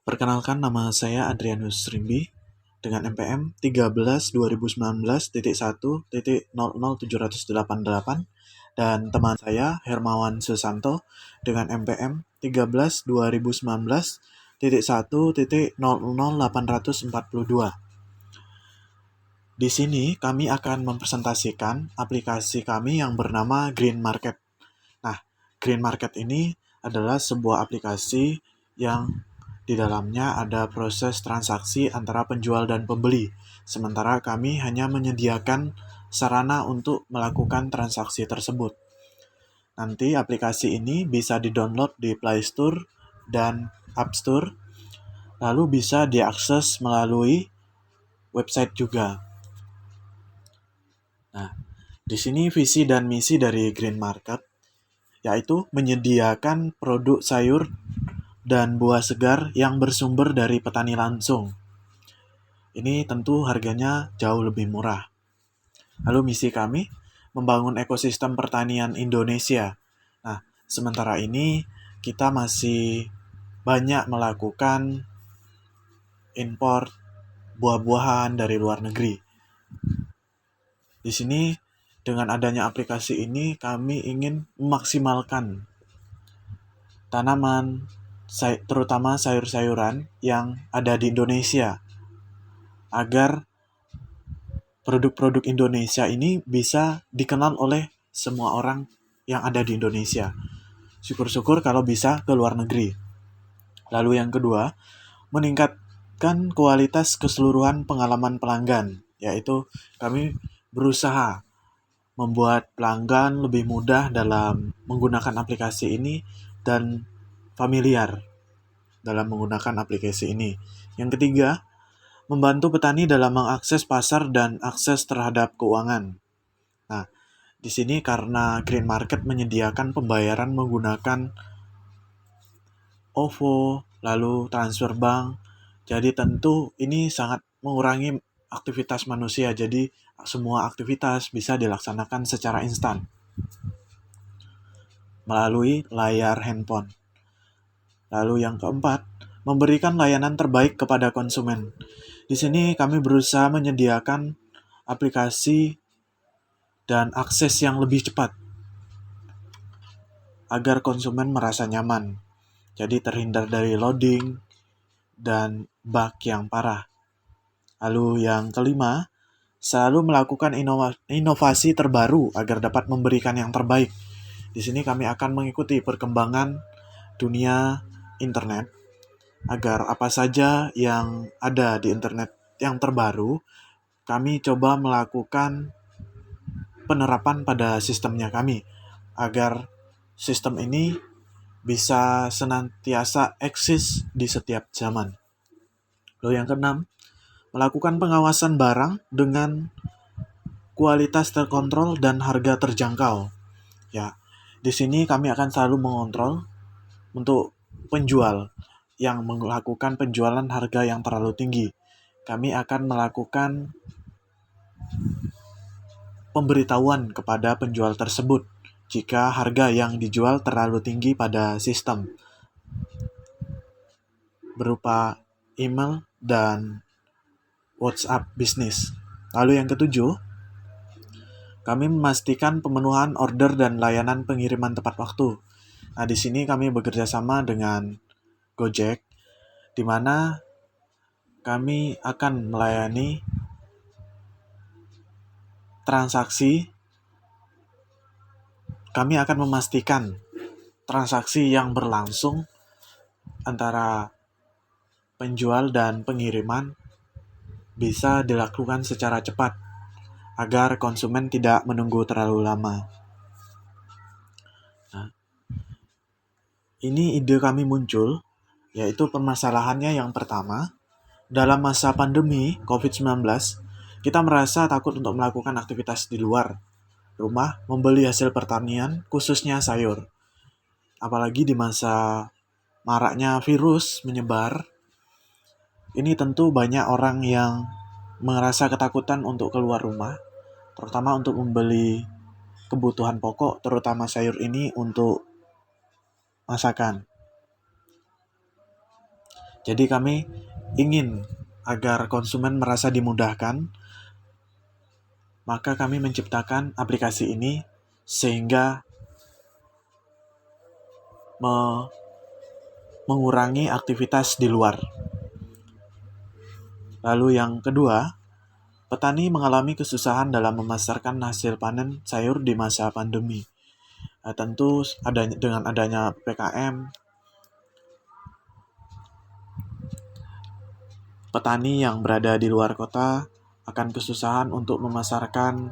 Perkenalkan, nama saya Adrianus Rimbi dengan NPM 13/2019.1.00788 dan teman saya Hermawan Susanto dengan NPM 13/2019.1.00842. Di sini kami akan mempresentasikan aplikasi kami yang bernama Green Market. Nah, Green Market ini adalah sebuah aplikasi yang di dalamnya ada proses transaksi antara penjual dan pembeli, sementara kami hanya menyediakan sarana untuk melakukan transaksi tersebut. Nanti aplikasi ini bisa di-download di Play Store dan App Store, lalu bisa diakses melalui website juga. Nah, di sini visi dan misi dari Green Market yaitu menyediakan produk sayur dan buah segar yang bersumber dari petani langsung. Ini tentu harganya jauh lebih murah. Lalu misi kami, membangun ekosistem pertanian Indonesia. Nah, sementara ini kita masih banyak melakukan impor buah-buahan dari luar negeri. Di sini, dengan adanya aplikasi ini, kami ingin memaksimalkan tanaman, terutama sayur-sayuran yang ada di Indonesia, agar produk-produk Indonesia ini bisa dikenal oleh semua orang yang ada di Indonesia. Syukur-syukur kalau bisa ke luar negeri. Lalu yang kedua, meningkatkan kualitas keseluruhan pengalaman pelanggan, yaitu kami berusaha membuat pelanggan lebih mudah dalam menggunakan aplikasi ini dan familiar dalam menggunakan aplikasi ini. Yang ketiga, membantu petani dalam mengakses pasar dan akses terhadap keuangan. Nah, di sini karena Green Market menyediakan pembayaran menggunakan OVO, lalu transfer bank, jadi tentu ini sangat mengurangi aktivitas manusia, jadi semua aktivitas bisa dilaksanakan secara instan melalui layar handphone. Lalu yang keempat, memberikan layanan terbaik kepada konsumen. Di sini kami berusaha menyediakan aplikasi dan akses yang lebih cepat agar konsumen merasa nyaman. Jadi terhindar dari loading dan bug yang parah. Lalu yang kelima, selalu melakukan inovasi terbaru agar dapat memberikan yang terbaik. Di sini kami akan mengikuti perkembangan dunia internet agar apa saja yang ada di internet yang terbaru, kami coba melakukan penerapan pada sistemnya kami agar sistem ini bisa senantiasa eksis di setiap zaman. Lalu yang keenam, melakukan pengawasan barang dengan kualitas terkontrol dan harga terjangkau. Ya, di sini kami akan selalu mengontrol untuk penjual yang melakukan penjualan harga yang terlalu tinggi. Kami akan melakukan pemberitahuan kepada penjual tersebut jika harga yang dijual terlalu tinggi pada sistem, berupa email dan WhatsApp bisnis. Lalu yang ketujuh, kami memastikan pemenuhan order dan layanan pengiriman tepat waktu. Nah, di sini kami bekerja sama dengan Gojek, di mana kami akan melayani transaksi. Kami akan memastikan transaksi yang berlangsung antara penjual dan pengiriman bisa dilakukan secara cepat agar konsumen tidak menunggu terlalu lama. Nah, ini ide kami muncul, yaitu permasalahannya yang pertama, dalam masa pandemi COVID-19, kita merasa takut untuk melakukan aktivitas di luar rumah, membeli hasil pertanian, khususnya sayur. Apalagi di masa maraknya virus menyebar, ini tentu banyak orang yang merasa ketakutan untuk keluar rumah, terutama untuk membeli kebutuhan pokok, terutama sayur ini untuk masakan. Jadi kami ingin agar konsumen merasa dimudahkan, maka kami menciptakan aplikasi ini sehingga mengurangi aktivitas di luar. Lalu yang kedua, petani mengalami kesusahan dalam memasarkan hasil panen sayur di masa pandemi. Tentu dengan adanya PPKM, petani yang berada di luar kota akan kesusahan untuk memasarkan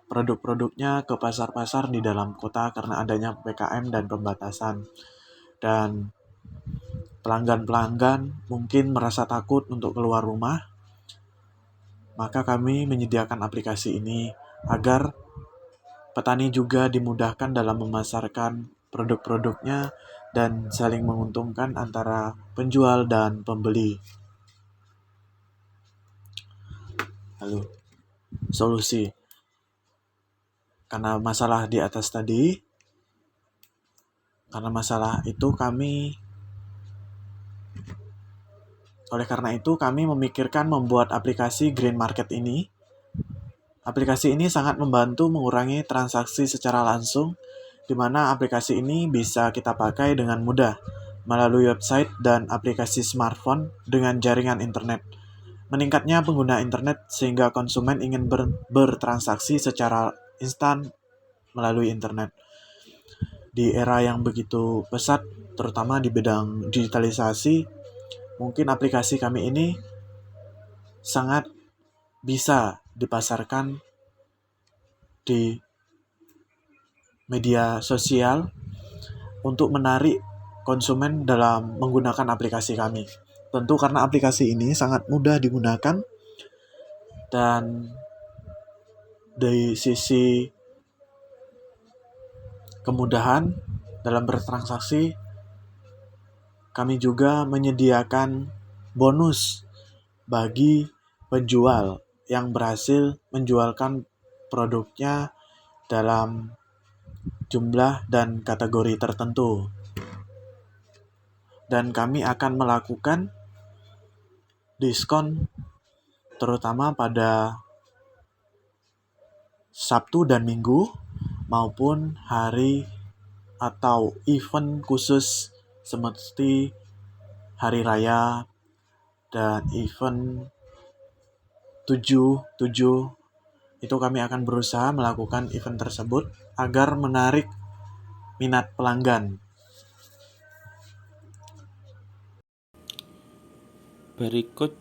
produk-produknya ke pasar-pasar di dalam kota karena adanya PPKM dan pembatasan. Dan pelanggan-pelanggan mungkin merasa takut untuk keluar rumah, maka kami menyediakan aplikasi ini agar petani juga dimudahkan dalam memasarkan produk-produknya dan saling menguntungkan antara penjual dan pembeli. Lalu, solusi. Karena masalah di atas tadi, oleh karena itu kami memikirkan membuat aplikasi Green Market ini. Aplikasi ini sangat membantu mengurangi transaksi secara langsung, di mana aplikasi ini bisa kita pakai dengan mudah melalui website dan aplikasi smartphone dengan jaringan internet. Meningkatnya pengguna internet sehingga konsumen ingin bertransaksi secara instan melalui internet. Di era yang begitu pesat, terutama di bidang digitalisasi, mungkin aplikasi kami ini sangat bisa dipasarkan di media sosial untuk menarik konsumen dalam menggunakan aplikasi kami. Tentu karena aplikasi ini sangat mudah digunakan dan dari sisi kemudahan dalam bertransaksi, kami juga menyediakan bonus bagi penjual yang berhasil menjualkan produknya dalam jumlah dan kategori tertentu. Dan kami akan melakukan diskon terutama pada Sabtu dan Minggu maupun hari atau event khusus seperti hari raya dan event 7/7. Itu kami akan berusaha melakukan event tersebut agar menarik minat pelanggan. Berikut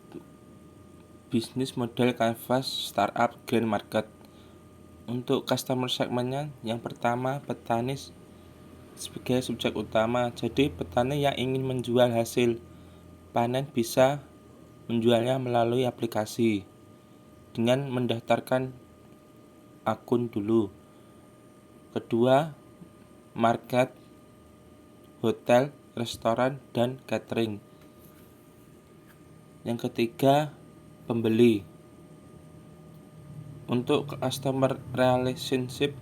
bisnis model Canvas Startup Green Market. Untuk customer segmentnya, yang pertama petani sebagai subjek utama. Jadi petani yang ingin menjual hasil panen bisa menjualnya melalui aplikasi dengan mendaftarkan akun dulu. Kedua, market, hotel, restoran, dan catering. Yang ketiga, pembeli. Untuk customer relationship,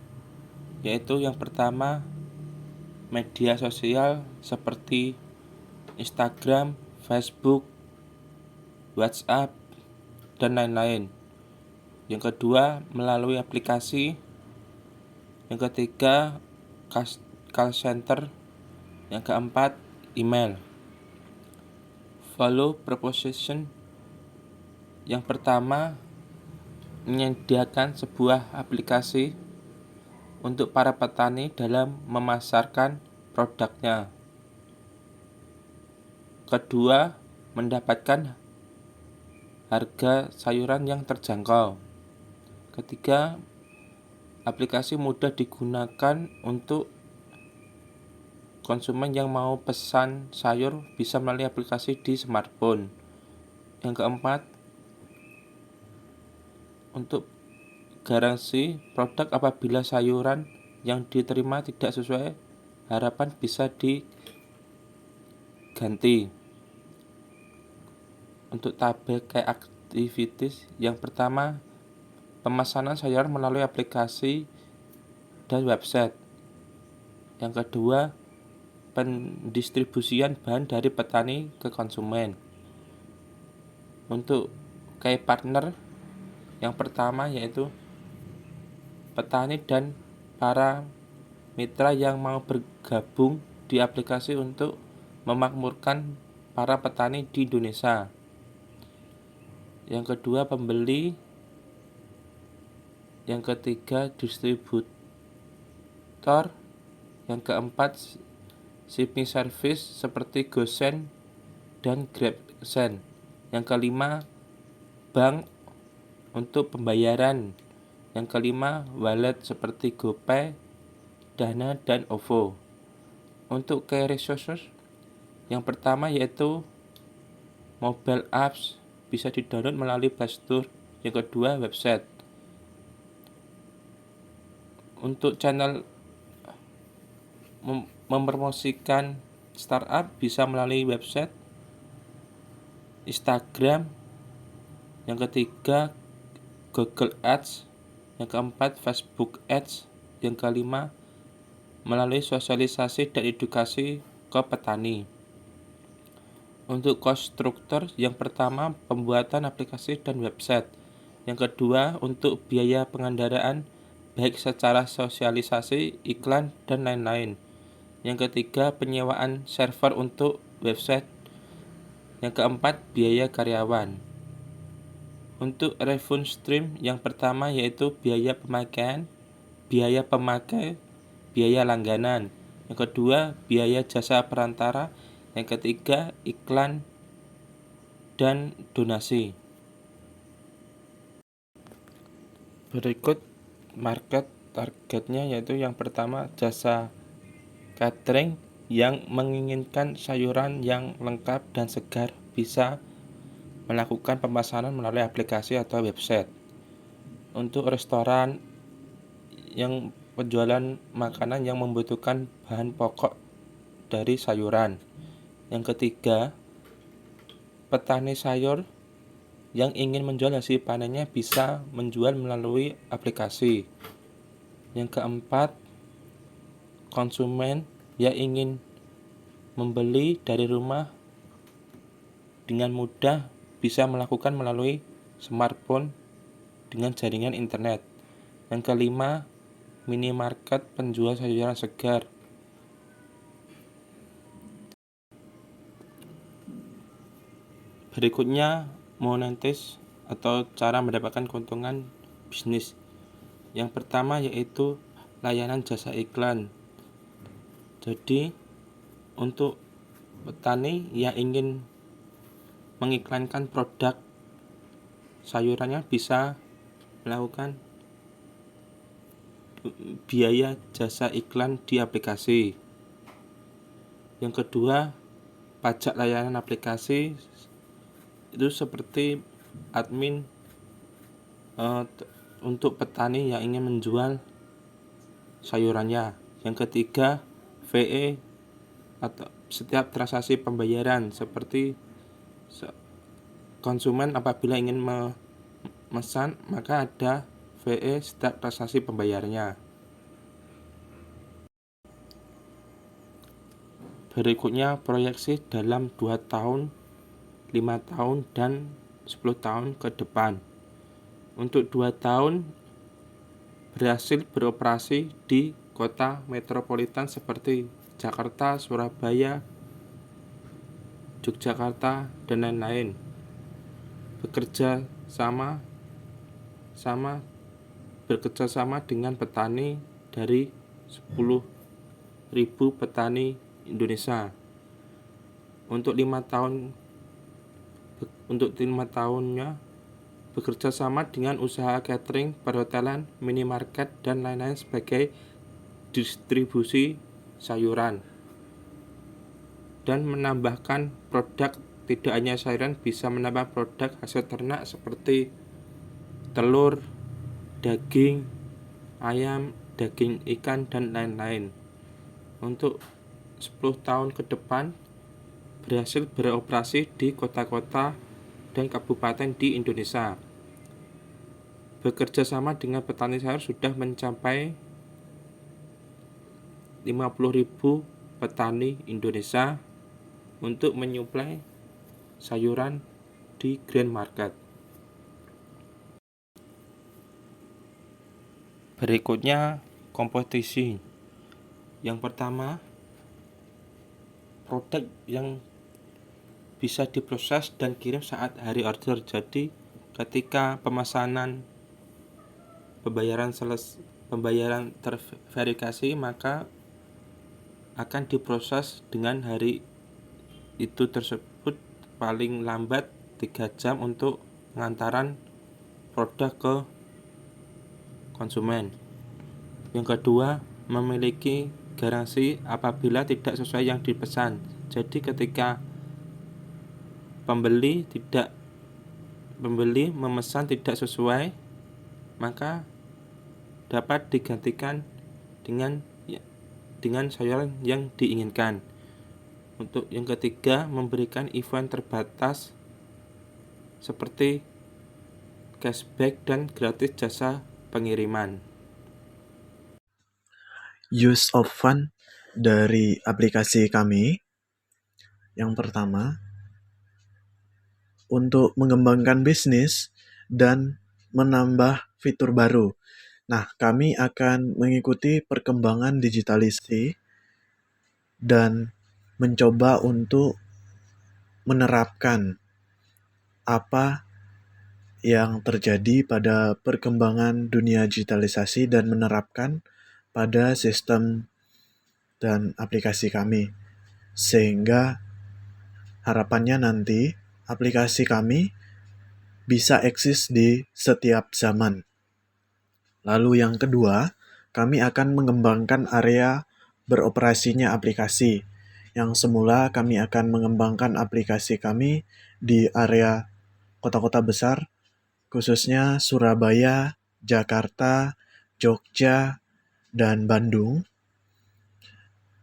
yaitu yang pertama media sosial seperti Instagram, Facebook, WhatsApp, dan lain-lain. Yang kedua, melalui aplikasi. Yang ketiga, call center. Yang keempat, email. Value proposition. Yang pertama, menyediakan sebuah aplikasi untuk para petani dalam memasarkan produknya. Kedua, mendapatkan harga sayuran yang terjangkau. Ketiga, aplikasi mudah digunakan untuk konsumen yang mau pesan sayur bisa melalui aplikasi di smartphone. Yang keempat, untuk garansi produk apabila sayuran yang diterima tidak sesuai harapan bisa diganti. Untuk tabel kayak activities, yang pertama pemesanan sayuran melalui aplikasi dan website. Yang kedua, pendistribusian bahan dari petani ke konsumen. Untuk key partner yang pertama yaitu petani dan para mitra yang mau bergabung di aplikasi untuk memakmurkan para petani di Indonesia. Yang kedua pembeli, yang ketiga distributor, yang keempat shipping service seperti GoSend dan GrabSend. Yang kelima bank untuk pembayaran. Yang kelima wallet seperti GoPay, Dana, dan OVO. Untuk key resources yang pertama yaitu mobile apps bisa didownload melalui Play Store. Yang kedua website. Untuk channel mempromosikan startup bisa melalui website, Instagram. Yang ketiga Google Ads. Yang keempat Facebook Ads. Yang kelima melalui sosialisasi dan edukasi ke petani. Untuk cost structure yang pertama pembuatan aplikasi dan website. Yang kedua untuk biaya pengendaraan baik secara sosialisasi, iklan, dan lain-lain. Yang ketiga penyewaan server untuk website. Yang keempat biaya karyawan. Untuk revenue stream yang pertama yaitu biaya pemakaian, biaya pemakai, biaya langganan. Yang kedua biaya jasa perantara. Yang ketiga iklan dan donasi. Berikut market targetnya yaitu yang pertama jasa catering yang menginginkan sayuran yang lengkap dan segar bisa melakukan pemesanan melalui aplikasi atau website. Untuk restoran yang penjualan makanan yang membutuhkan bahan pokok dari sayuran. Yang ketiga, petani sayur yang ingin menjual hasil panennya bisa menjual melalui aplikasi. Yang keempat, konsumen yang ingin membeli dari rumah dengan mudah bisa melakukan melalui smartphone dengan jaringan internet. Yang kelima, minimarket penjual sayuran segar. Berikutnya, monetis atau cara mendapatkan keuntungan bisnis. Yang pertama yaitu layanan jasa iklan. Jadi, untuk petani yang ingin mengiklankan produk sayurannya bisa melakukan biaya jasa iklan di aplikasi. Yang kedua, pajak layanan aplikasi itu seperti admin untuk petani yang ingin menjual sayurannya. Yang ketiga, VE atau setiap transaksi pembayaran seperti konsumen apabila ingin memesan maka ada VE setiap transaksi pembayarannya. Berikutnya proyeksi dalam 2 tahun, 5 tahun, dan 10 tahun ke depan. Untuk 2 tahun berhasil beroperasi di kota metropolitan seperti Jakarta, Surabaya, Yogyakarta, dan lain-lain. Bekerja sama dengan petani dari 10.000 petani Indonesia. Untuk 5 tahunnya bekerja sama dengan usaha catering, perhotelan, minimarket, dan lain-lain sebagai distribusi sayuran. Dan menambahkan produk, tidak hanya sayuran, bisa menambah produk hasil ternak seperti telur, daging ayam, daging ikan, dan lain-lain. Untuk 10 tahun ke depan berhasil beroperasi di kota-kota dan kabupaten di Indonesia. Bekerja sama dengan petani sayur sudah mencapai 50.000 petani Indonesia untuk menyuplai sayuran di Grand Market. Berikutnya kompetisi. Yang pertama, produk yang bisa diproses dan kirim saat hari order. Jadi ketika pembayaran terverifikasi, maka akan diproses dengan hari itu tersebut, paling lambat 3 jam untuk pengantaran produk ke konsumen. Yang kedua, memiliki garansi apabila tidak sesuai yang dipesan. Jadi ketika pembeli memesan tidak sesuai, maka dapat digantikan dengan sayuran yang diinginkan. Untuk yang ketiga, memberikan event terbatas seperti cashback dan gratis jasa pengiriman. Use of fund dari aplikasi kami. Yang pertama, untuk mengembangkan bisnis dan menambah fitur baru. Nah, kami akan mengikuti perkembangan digitalisasi dan mencoba untuk menerapkan apa yang terjadi pada perkembangan dunia digitalisasi dan menerapkan pada sistem dan aplikasi kami. Sehingga harapannya nanti aplikasi kami bisa eksis di setiap zaman. Lalu yang kedua, kami akan mengembangkan area beroperasinya aplikasi. Yang semula kami akan mengembangkan aplikasi kami di area kota-kota besar, khususnya Surabaya, Jakarta, Jogja, dan Bandung.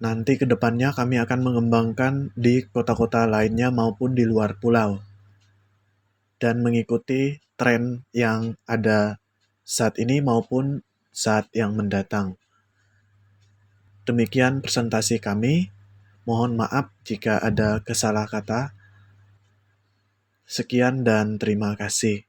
Nanti ke depannya kami akan mengembangkan di kota-kota lainnya maupun di luar pulau. Dan mengikuti tren yang ada saat ini maupun saat yang mendatang. Demikian presentasi kami. Mohon maaf jika ada kesalah kata. Sekian dan terima kasih.